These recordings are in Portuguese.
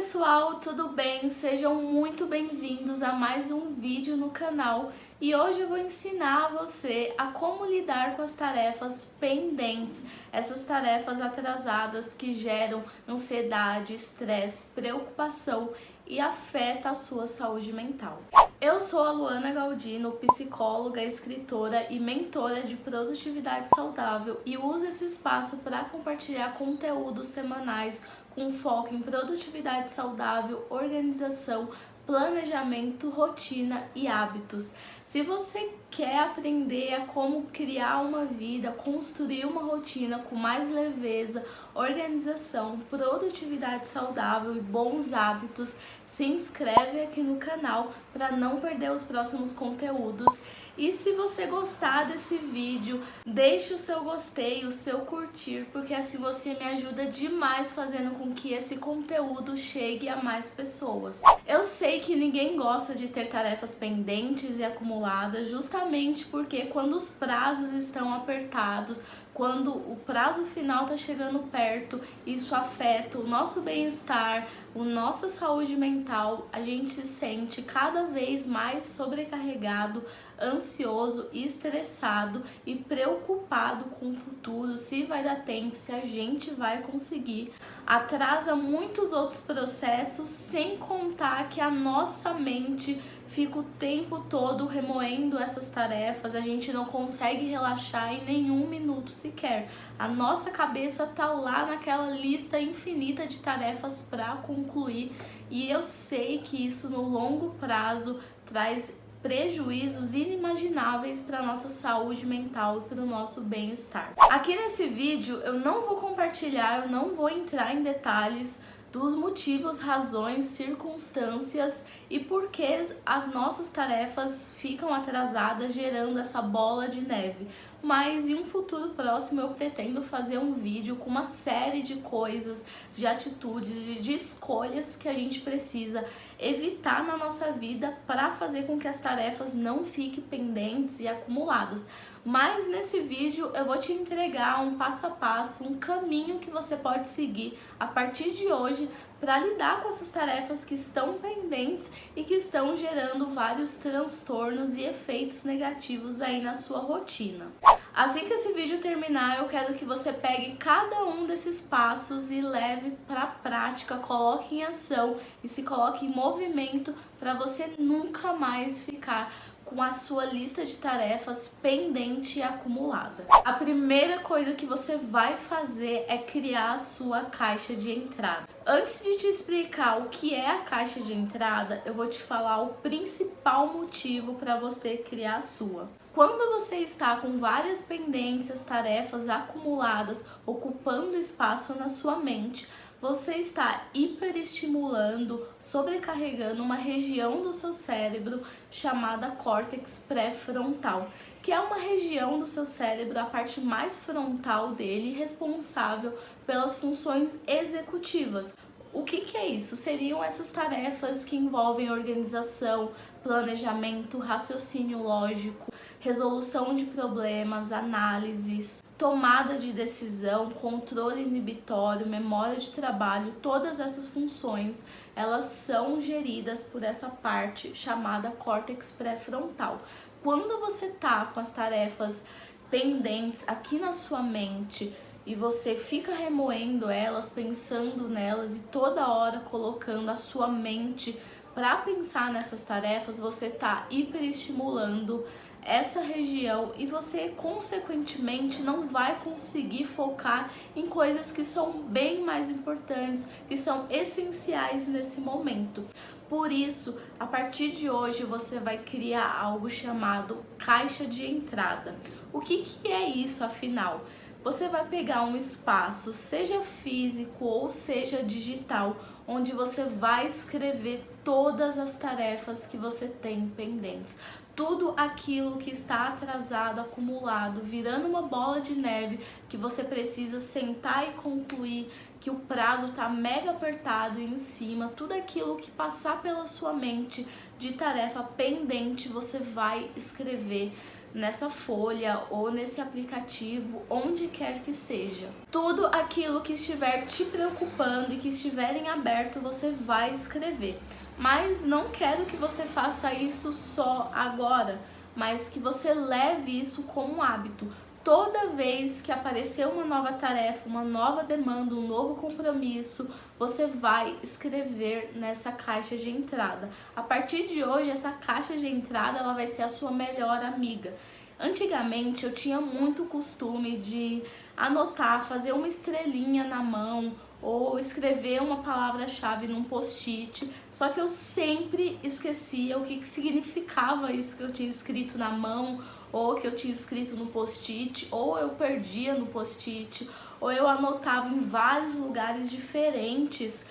pessoal, tudo bem? Sejam muito bem-vindos a mais um vídeo no canal e hoje eu vou ensinar você a como lidar com as tarefas pendentes, essas tarefas atrasadas que geram ansiedade, estresse, preocupação e afeta a sua saúde mental. Eu sou a Luana Galdino, psicóloga, escritora e mentora de produtividade saudável e uso esse espaço para compartilhar conteúdos semanais com foco em produtividade saudável, organização, planejamento, rotina e hábitos. Se você quer aprender a como criar uma vida, construir uma rotina com mais leveza, organização, produtividade saudável e bons hábitos, se inscreve aqui no canal para não perder os próximos conteúdos. E se você gostar desse vídeo, deixe o seu gostei, o seu curtir, porque assim você me ajuda demais fazendo com que esse conteúdo chegue a mais pessoas. Eu sei que ninguém gosta de ter tarefas pendentes e acumuladas, justamente porque quando os prazos estão apertados, quando o prazo final está chegando perto, isso afeta o nosso bem-estar, a nossa saúde mental, a gente se sente cada vez mais sobrecarregado, ansioso, estressado e preocupado com o futuro, se vai dar tempo, se a gente vai conseguir. Atrasa muitos outros processos, sem contar que a nossa mente fica o tempo todo remoendo essas tarefas, a gente não consegue relaxar em nenhum minuto sequer. A nossa cabeça tá lá naquela lista infinita de tarefas para concluir e eu sei que isso no longo prazo traz prejuízos inimagináveis para nossa saúde mental e para o nosso bem-estar. Aqui nesse vídeo eu não vou compartilhar, eu não vou entrar em detalhes dos motivos, razões, circunstâncias e por que as nossas tarefas ficam atrasadas, gerando essa bola de neve. Mas em um futuro próximo eu pretendo fazer um vídeo com uma série de coisas, de atitudes, de escolhas que a gente precisa evitar na nossa vida para fazer com que as tarefas não fiquem pendentes e acumuladas. Mas nesse vídeo eu vou te entregar um passo a passo, um caminho que você pode seguir a partir de hoje para lidar com essas tarefas que estão pendentes e que estão gerando vários transtornos e efeitos negativos aí na sua rotina. Assim que esse vídeo terminar, eu quero que você pegue cada um desses passos e leve para a prática, coloque em ação e se coloque em movimento para você nunca mais ficar com a sua lista de tarefas pendente e acumulada. A primeira coisa que você vai fazer é criar a sua caixa de entrada. Antes de te explicar o que é a caixa de entrada, eu vou te falar o principal motivo para você criar a sua. Quando você está com várias pendências, tarefas acumuladas, ocupando espaço na sua mente, você está hiperestimulando, sobrecarregando uma região do seu cérebro chamada córtex pré-frontal, que é uma região do seu cérebro, a parte mais frontal dele, responsável pelas funções executivas. O que é isso? Seriam essas tarefas que envolvem organização, planejamento, raciocínio lógico, resolução de problemas, análises, tomada de decisão, controle inibitório, memória de trabalho. Todas essas funções, elas são geridas por essa parte chamada córtex pré-frontal. Quando você tá com as tarefas pendentes aqui na sua mente e você fica remoendo elas, pensando nelas e toda hora colocando a sua mente para pensar nessas tarefas, você tá hiperestimulando essa região e você consequentemente não vai conseguir focar em coisas que são bem mais importantes, que são essenciais nesse momento. Por isso, a partir de hoje você vai criar algo chamado caixa de entrada. O que é isso, afinal? Você vai pegar um espaço, seja físico ou seja digital, onde você vai escrever todas as tarefas que você tem pendentes. Tudo aquilo que está atrasado, acumulado, virando uma bola de neve, que você precisa sentar e concluir, que o prazo está mega apertado em cima, tudo aquilo que passar pela sua mente de tarefa pendente, você vai escrever nessa folha ou nesse aplicativo, onde quer que seja. Tudo aquilo que estiver te preocupando e que estiver em aberto, você vai escrever. Mas não quero que você faça isso só agora, mas que você leve isso como hábito. Toda vez que aparecer uma nova tarefa, uma nova demanda, um novo compromisso, você vai escrever nessa caixa de entrada. A partir de hoje, essa caixa de entrada ela vai ser a sua melhor amiga. Antigamente eu tinha muito costume de anotar, fazer uma estrelinha na mão ou escrever uma palavra-chave num post-it, só que eu sempre esquecia o que significava isso que eu tinha escrito na mão, ou que eu tinha escrito no post-it, ou eu perdia no post-it, ou eu anotava em vários lugares diferentes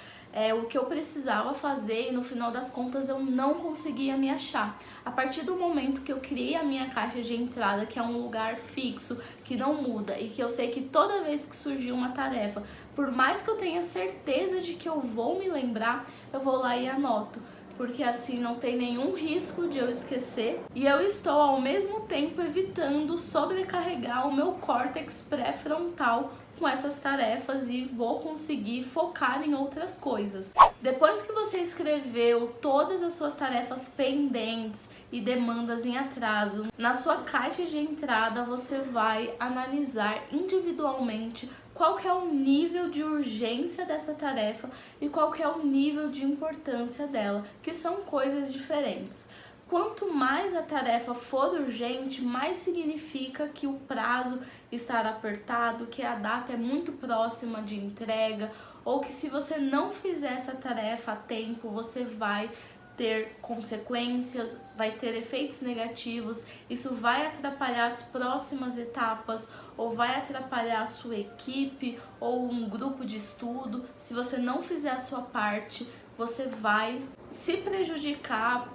o que eu precisava fazer e no final das contas eu não conseguia me achar. A partir do momento que eu criei a minha caixa de entrada, que é um lugar fixo, que não muda e que eu sei que toda vez que surgir uma tarefa, por mais que eu tenha certeza de que eu vou me lembrar, eu vou lá e anoto. Porque assim não tem nenhum risco de eu esquecer e eu estou ao mesmo tempo evitando sobrecarregar o meu córtex pré-frontal com essas tarefas e vou conseguir focar em outras coisas. Depois que você escreveu todas as suas tarefas pendentes e demandas em atraso, na sua caixa de entrada você vai analisar individualmente qual que é o nível de urgência dessa tarefa e qual que é o nível de importância dela, que são coisas diferentes. Quanto mais a tarefa for urgente, mais significa que o prazo está apertado, que a data é muito próxima de entrega, ou que se você não fizer essa tarefa a tempo, você vai ter consequências, vai ter efeitos negativos, isso vai atrapalhar as próximas etapas ou vai atrapalhar a sua equipe ou um grupo de estudo. Se você não fizer a sua parte, você vai se prejudicar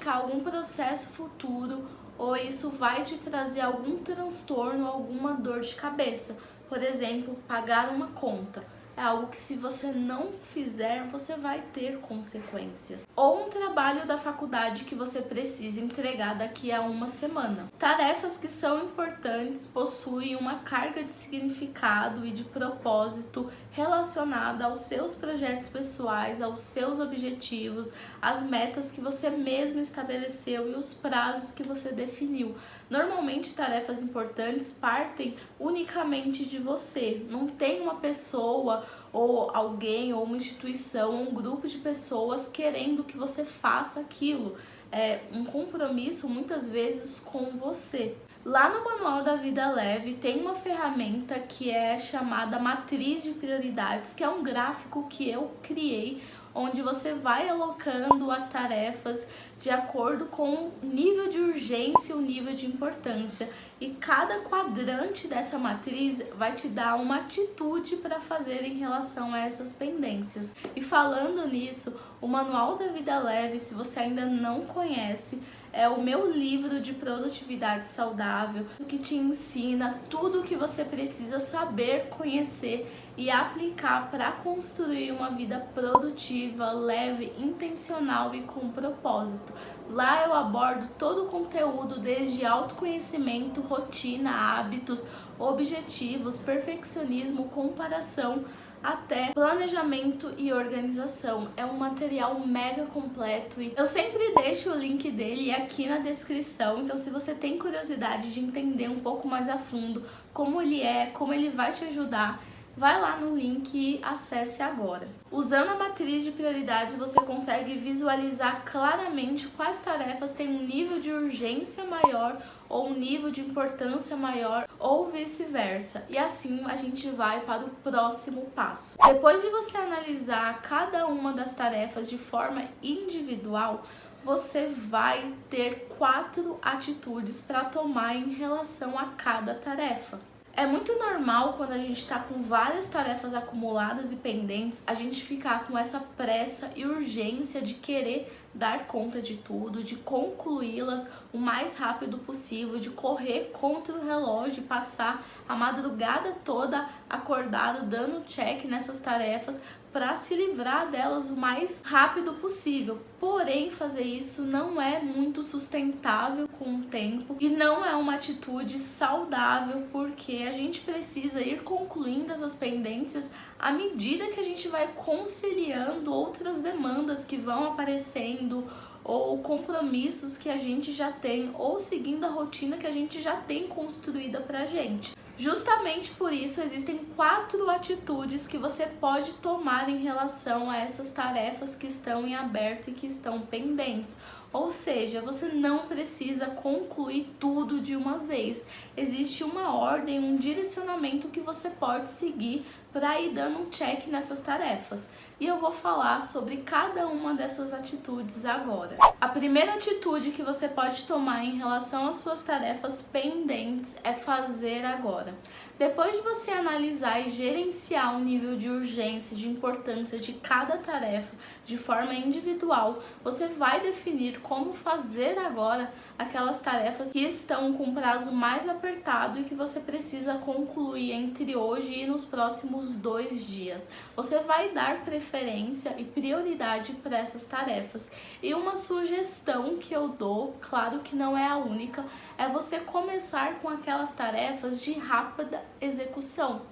algum processo futuro ou isso vai te trazer algum transtorno, alguma dor de cabeça. Por exemplo, pagar uma conta. É algo que se você não fizer, você vai ter consequências. Ou um trabalho da faculdade que você precisa entregar daqui a uma semana. Tarefas que são importantes possuem uma carga de significado e de propósito relacionada aos seus projetos pessoais, aos seus objetivos, às metas que você mesmo estabeleceu e os prazos que você definiu. Normalmente, tarefas importantes partem unicamente de você. Não tem uma pessoa ou alguém ou uma instituição, um grupo de pessoas querendo que você faça aquilo. É um compromisso muitas vezes com você. Lá no Manual da Vida Leve tem uma ferramenta que é chamada Matriz de Prioridades, que é um gráfico que eu criei, onde você vai alocando as tarefas de acordo com o nível de urgência e o nível de importância. E cada quadrante dessa matriz vai te dar uma atitude para fazer em relação a essas pendências. E falando nisso, o Manual da Vida Leve, se você ainda não conhece, é o meu livro de produtividade saudável, que te ensina tudo o que você precisa saber, conhecer e aplicar para construir uma vida produtiva, leve, intencional e com propósito. Lá eu abordo todo o conteúdo, desde autoconhecimento, rotina, hábitos, objetivos, perfeccionismo, comparação, até planejamento e organização. É um material mega completo e eu sempre deixo o link dele aqui na descrição, então se você tem curiosidade de entender um pouco mais a fundo como ele é, como ele vai te ajudar, vai lá no link e acesse agora. Usando a matriz de prioridades, você consegue visualizar claramente quais tarefas têm um nível de urgência maior ou um nível de importância maior ou vice-versa. E assim a gente vai para o próximo passo. Depois de você analisar cada uma das tarefas de forma individual, você vai ter 4 atitudes para tomar em relação a cada tarefa. É muito normal quando a gente está com várias tarefas acumuladas e pendentes, a gente ficar com essa pressa e urgência de querer dar conta de tudo, de concluí-las o mais rápido possível, de correr contra o relógio e passar a madrugada toda acordado, dando check nessas tarefas para se livrar delas o mais rápido possível. Porém, fazer isso não é muito sustentável com o tempo e não é uma atitude saudável, porque a gente precisa ir concluindo essas pendências à medida que a gente vai conciliando outras demandas que vão aparecendo, ou compromissos que a gente já tem, ou seguindo a rotina que a gente já tem construída pra gente. Justamente por isso existem 4 atitudes que você pode tomar em relação a essas tarefas que estão em aberto e que estão pendentes. Ou seja, você não precisa concluir tudo de uma vez. Existe uma ordem, um direcionamento que você pode seguir para ir dando um check nessas tarefas. E eu vou falar sobre cada uma dessas atitudes agora. A primeira atitude que você pode tomar em relação às suas tarefas pendentes é fazer agora. Depois de você analisar e gerenciar o nível de urgência, de importância de cada tarefa de forma individual, você vai definir como fazer agora aquelas tarefas que estão com prazo mais apertado e que você precisa concluir entre hoje e nos próximos 2 dias. Você vai dar preferência e prioridade para essas tarefas. E uma sugestão que eu dou, claro que não é a única, é você começar com aquelas tarefas de rápida execução.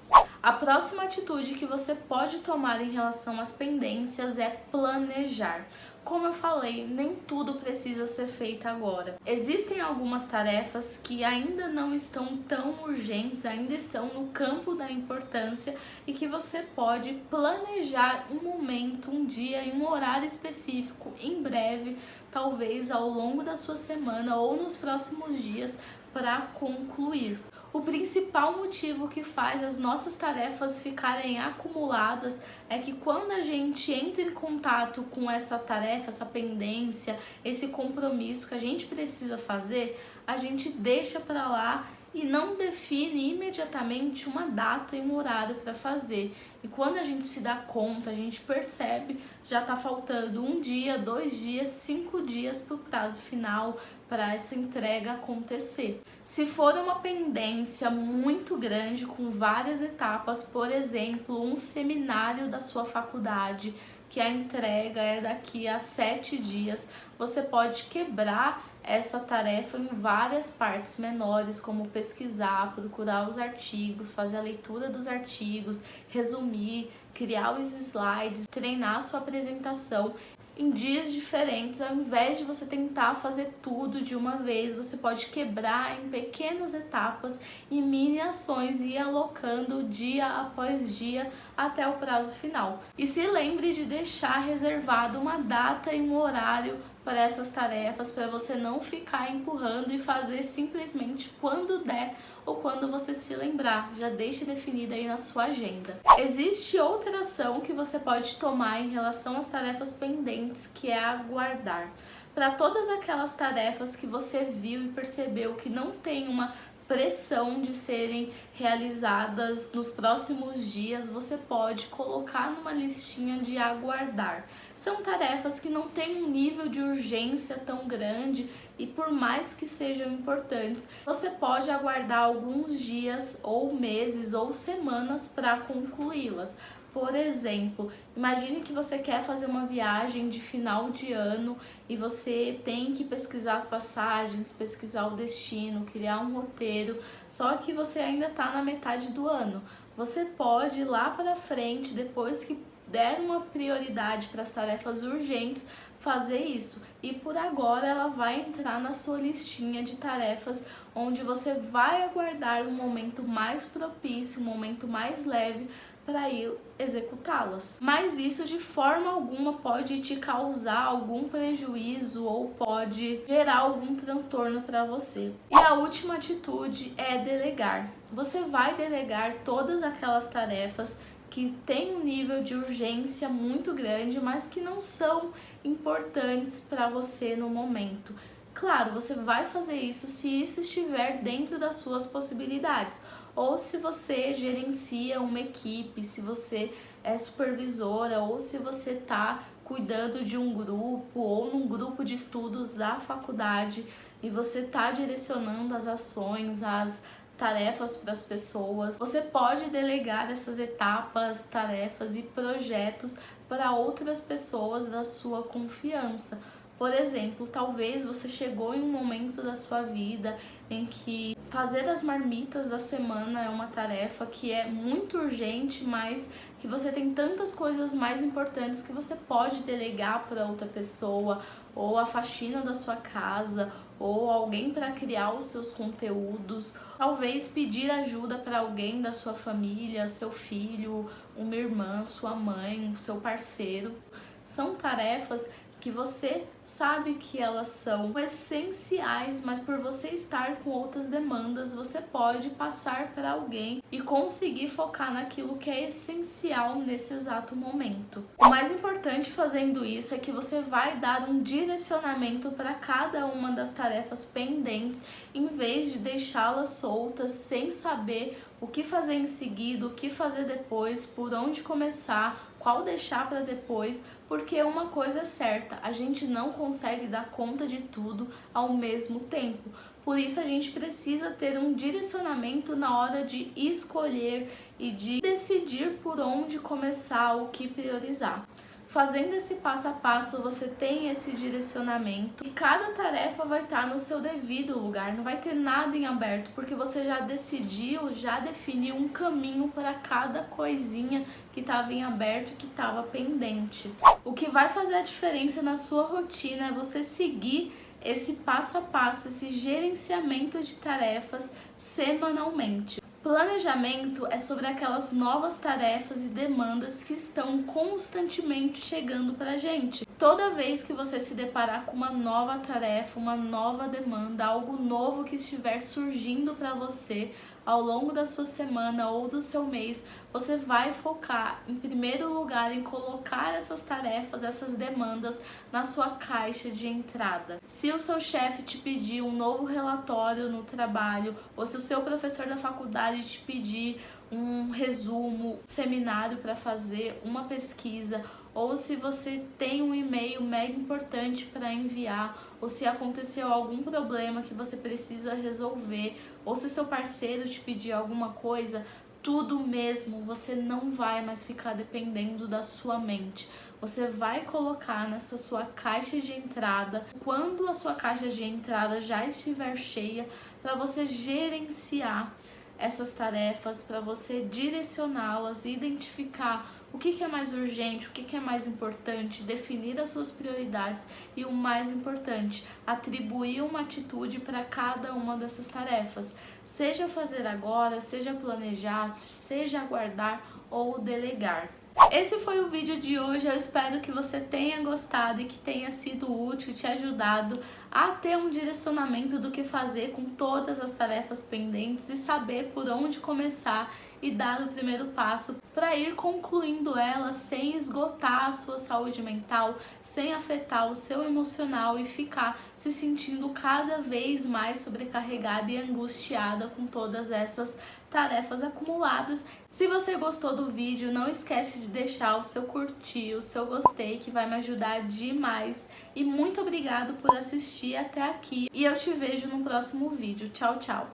A próxima atitude que você pode tomar em relação às pendências é planejar. Como eu falei, nem tudo precisa ser feito agora. Existem algumas tarefas que ainda não estão tão urgentes, ainda estão no campo da importância e que você pode planejar um momento, um dia e um horário específico em breve, talvez ao longo da sua semana ou nos próximos dias, para concluir. O principal motivo que faz as nossas tarefas ficarem acumuladas é que quando a gente entra em contato com essa tarefa, essa pendência, esse compromisso que a gente precisa fazer, a gente deixa para lá e não define imediatamente uma data e um horário para fazer. E quando a gente se dá conta, a gente percebe, já está faltando 1 dia, 2 dias, 5 dias para o prazo final, para essa entrega acontecer. Se for uma pendência muito grande, com várias etapas, por exemplo, um seminário da sua faculdade, que a entrega é daqui a 7 dias, você pode quebrar essa tarefa em várias partes menores, como pesquisar, procurar os artigos, fazer a leitura dos artigos, resumir, criar os slides, treinar a sua apresentação em dias diferentes. Ao invés de você tentar fazer tudo de uma vez, você pode quebrar em pequenas etapas, em mini ações, e ir alocando dia após dia até o prazo final. E se lembre de deixar reservado uma data e um horário para essas tarefas, para você não ficar empurrando e fazer simplesmente quando der ou quando você se lembrar. Já deixe definida aí na sua agenda. Existe outra ação que você pode tomar em relação às tarefas pendentes, que é aguardar. Para todas aquelas tarefas que você viu e percebeu que não tem uma pressão de serem realizadas nos próximos dias, você pode colocar numa listinha de aguardar. São tarefas que não têm um nível de urgência tão grande e, por mais que sejam importantes, você pode aguardar alguns dias ou meses ou semanas para concluí-las. Por exemplo, imagine que você quer fazer uma viagem de final de ano e você tem que pesquisar as passagens, pesquisar o destino, criar um roteiro, só que você ainda está na metade do ano. Você pode ir lá para frente, depois que der uma prioridade para as tarefas urgentes, fazer isso. E por agora ela vai entrar na sua listinha de tarefas, onde você vai aguardar um momento mais propício, um momento mais leve para ir executá-las. Mas isso de forma alguma pode te causar algum prejuízo ou pode gerar algum transtorno para você. E a última atitude é delegar. Você vai delegar todas aquelas tarefas que têm um nível de urgência muito grande, mas que não são importantes para você no momento. Claro, você vai fazer isso se isso estiver dentro das suas possibilidades, ou se você gerencia uma equipe, se você é supervisora, ou se você está cuidando de um grupo ou num grupo de estudos da faculdade e você está direcionando as ações, as tarefas para as pessoas. Você pode delegar essas etapas, tarefas e projetos para outras pessoas da sua confiança. Por exemplo, talvez você chegou em um momento da sua vida em que fazer as marmitas da semana é uma tarefa que é muito urgente, mas que você tem tantas coisas mais importantes que você pode delegar para outra pessoa, ou a faxina da sua casa, ou alguém para criar os seus conteúdos. Talvez pedir ajuda para alguém da sua família, seu filho, uma irmã, sua mãe, seu parceiro. São tarefas que você sabe que elas são essenciais, mas por você estar com outras demandas, você pode passar para alguém e conseguir focar naquilo que é essencial nesse exato momento. O mais importante fazendo isso é que você vai dar um direcionamento para cada uma das tarefas pendentes, em vez de deixá-las soltas sem saber o que fazer em seguida, o que fazer depois, por onde começar, qual deixar para depois, porque uma coisa é certa, a gente não consegue dar conta de tudo ao mesmo tempo. Por isso a gente precisa ter um direcionamento na hora de escolher e de decidir por onde começar, o que priorizar. Fazendo esse passo a passo, você tem esse direcionamento e cada tarefa vai estar no seu devido lugar, não vai ter nada em aberto, porque você já decidiu, já definiu um caminho para cada coisinha que estava em aberto e que estava pendente. O que vai fazer a diferença na sua rotina é você seguir esse passo a passo, esse gerenciamento de tarefas semanalmente. Planejamento é sobre aquelas novas tarefas e demandas que estão constantemente chegando pra gente. Toda vez que você se deparar com uma nova tarefa, uma nova demanda, algo novo que estiver surgindo para você ao longo da sua semana ou do seu mês, você vai focar em primeiro lugar em colocar essas tarefas, essas demandas na sua caixa de entrada. Se o seu chefe te pedir um novo relatório no trabalho, ou se o seu professor da faculdade te pedir um resumo, seminário para fazer, uma pesquisa, ou se você tem um e-mail mega importante para enviar, ou se aconteceu algum problema que você precisa resolver, ou se seu parceiro te pedir alguma coisa, tudo mesmo, você não vai mais ficar dependendo da sua mente. Você vai colocar nessa sua caixa de entrada, quando a sua caixa de entrada já estiver cheia, para você gerenciar essas tarefas, para você direcioná-las e identificar o que é mais urgente, o que é mais importante, definir as suas prioridades e o mais importante, atribuir uma atitude para cada uma dessas tarefas. Seja fazer agora, seja planejar, seja aguardar ou delegar. Esse foi o vídeo de hoje, eu espero que você tenha gostado e que tenha sido útil, te ajudado a ter um direcionamento do que fazer com todas as tarefas pendentes e saber por onde começar e dar o primeiro passo para ir concluindo elas sem esgotar a sua saúde mental, sem afetar o seu emocional e ficar se sentindo cada vez mais sobrecarregada e angustiada com todas essas tarefas acumuladas. Se você gostou do vídeo, não esquece de deixar o seu curtir, o seu gostei, que vai me ajudar demais. E muito obrigado por assistir até aqui. E eu te vejo no próximo vídeo. Tchau, tchau!